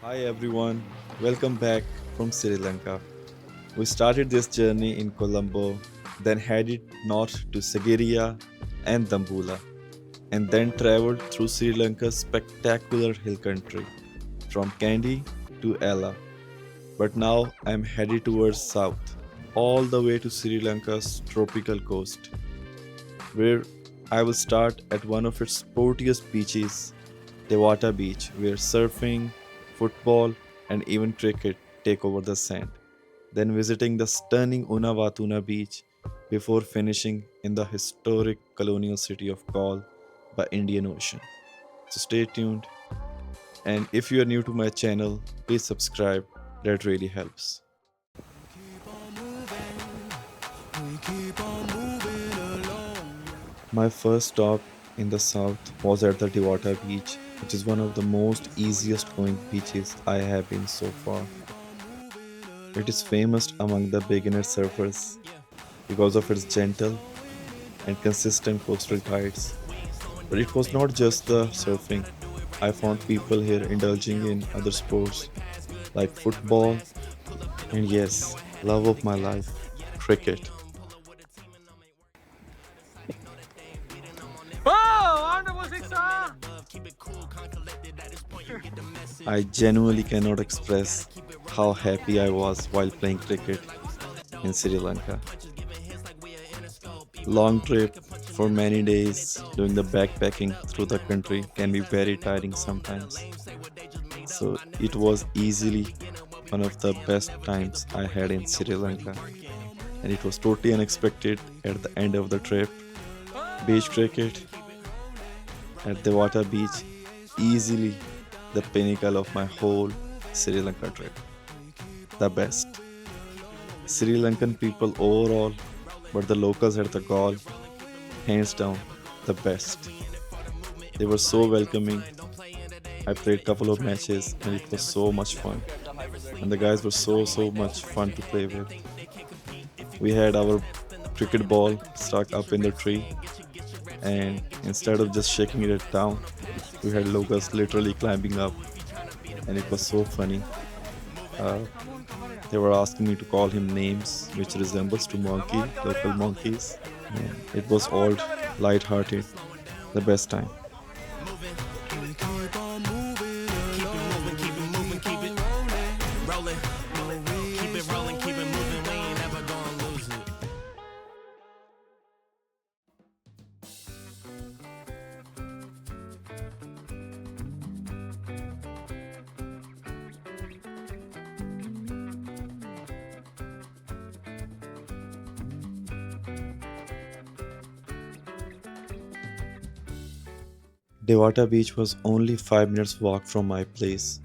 Hi everyone, welcome back from Sri Lanka. We started this journey in Colombo, then headed north to Sigiriya and Dambulla, and then traveled through Sri Lanka's spectacular hill country from Kandy to Ella. But now I'm headed towards south, all the way to Sri Lanka's tropical coast, where I will start at one of its sportiest beaches, Dewata Beach, where surfing, football, and even cricket take over the sand. Then visiting the stunning Unawatuna Beach before finishing in the historic colonial city of Galle by Indian Ocean. So stay tuned, and if you are new to my channel, please subscribe. That really helps. My first stop in the south was at the Dewata Beach, which is one of the most easiest going beaches I have been so far. It is famous among the beginner surfers because of its gentle and consistent coastal tides. But it was not just the surfing. I found people here indulging in other sports like football and, yes, love of my life, cricket. I genuinely cannot express how happy I was while playing cricket in Sri Lanka. Long trip for many days doing the backpacking through the country can be very tiring sometimes. So it was easily one of the best times I had in Sri Lanka, and it was totally unexpected at the end of the trip. Beach cricket at the Water Beach, easily the pinnacle of my whole Sri Lanka trip. The best. Sri Lankan people overall, but the locals at the Galle, hands down, the best. They were so welcoming. I played couple of matches and it was so much fun. And the guys were so much fun to play with. We had our cricket ball stuck up in the tree, and instead of just shaking it down, we had locals literally climbing up, and it was so funny. Uh, they were asking me to call him names which resembles to monkey, local monkeys. And it was all light-hearted, the best time. Dewata Beach was only 5 minutes walk from my place,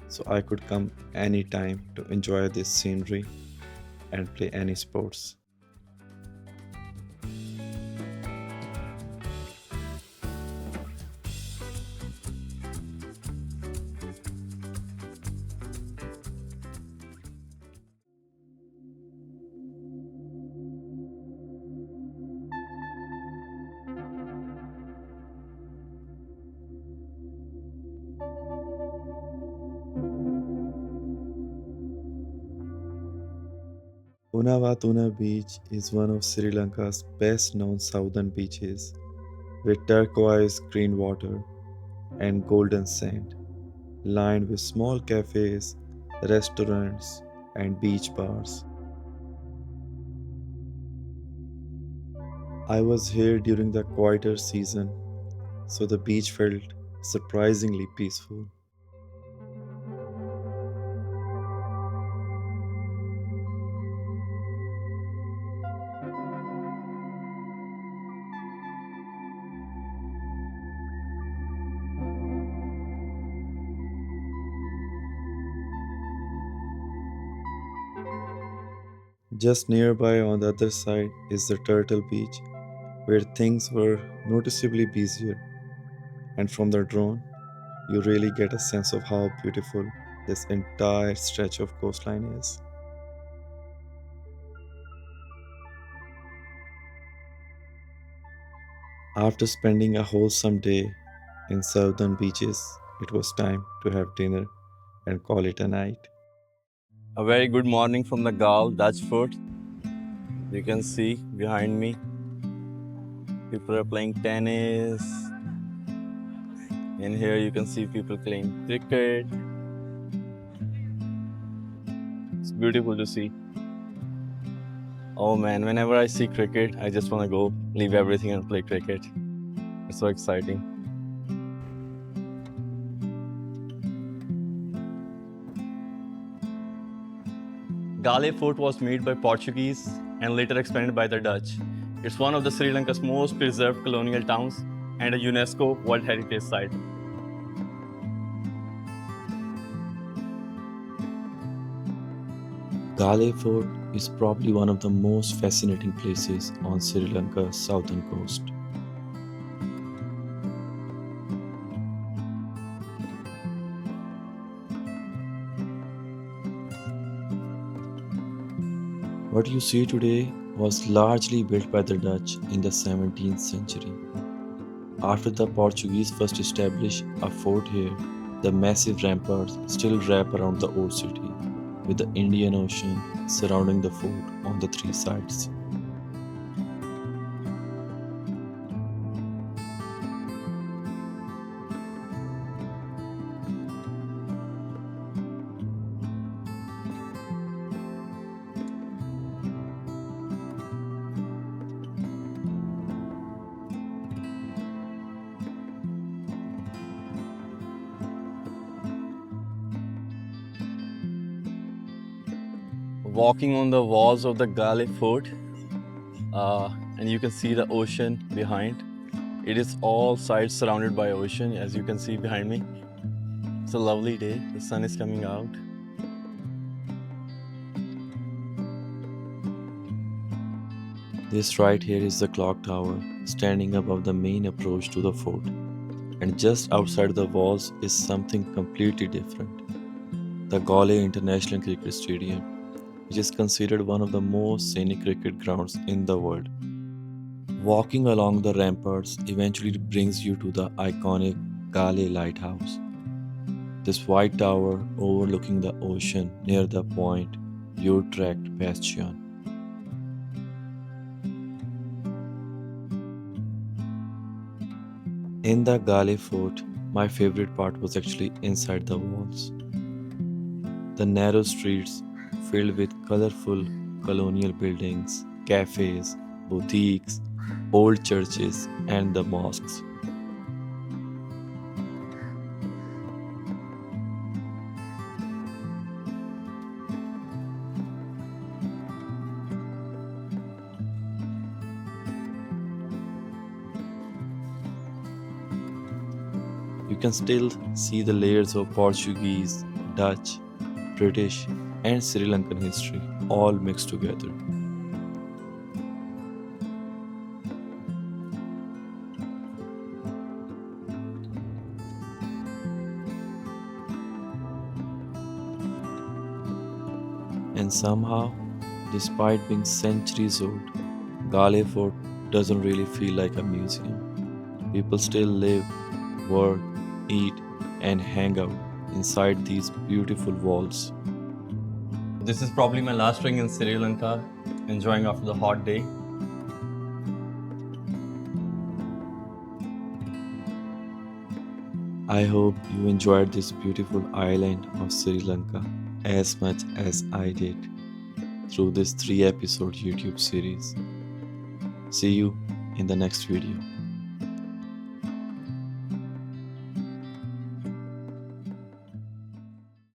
so I could come anytime to enjoy this scenery and play any sports. Unawatuna Beach is one of Sri Lanka's best known southern beaches with turquoise green water and golden sand, lined with small cafes, restaurants, and beach bars. I was here during the quieter season, so the beach felt surprisingly peaceful. Just nearby on the other side is the Turtle Beach, where things were noticeably busier, and from the drone, you really get a sense of how beautiful this entire stretch of coastline is. After spending a wholesome day in southern beaches, it was time to have dinner and call it a night. A very good morning from the Galle Fort. You can see behind me, people are playing tennis. In here, you can see people playing cricket. It's beautiful to see. Oh man, whenever I see cricket, I just want to go leave everything and play cricket. It's so exciting. Galle Fort was made by Portuguese and later expanded by the Dutch. It's one of the Sri Lanka's most preserved colonial towns and a UNESCO World Heritage Site. Galle Fort is probably one of the most fascinating places on Sri Lanka's southern coast. What you see today was largely built by the Dutch in the 17th century. After the Portuguese first established a fort here, the massive ramparts still wrap around the old city, with the Indian Ocean surrounding the fort on the three sides. Walking on the walls of the Galle Fort, and you can see the ocean behind. It is all sides surrounded by ocean, as you can see behind me. It's a lovely day. The sun is coming out. This right here is the clock tower, standing above the main approach to the fort. And just outside the walls is something completely different, the Galle International Cricket Stadium, which is considered one of the most scenic cricket grounds in the world. Walking along the ramparts eventually brings you to the iconic Galle Lighthouse. This white tower overlooking the ocean near the point you tracked bastion. In the Galle Fort, my favorite part was actually inside the walls. The narrow streets filled with colorful colonial buildings, cafes, boutiques, old churches, and the mosques. You can still see the layers of Portuguese, Dutch, British, and Sri Lankan history all mixed together. And somehow, despite being centuries old, Galle Fort doesn't really feel like a museum. People still live, work, eat, and hang out inside these beautiful walls. This is probably my last drink in Sri Lanka, enjoying after the hot day. I hope you enjoyed this beautiful island of Sri Lanka as much as I did through this 3 episode YouTube series. See you in the next video.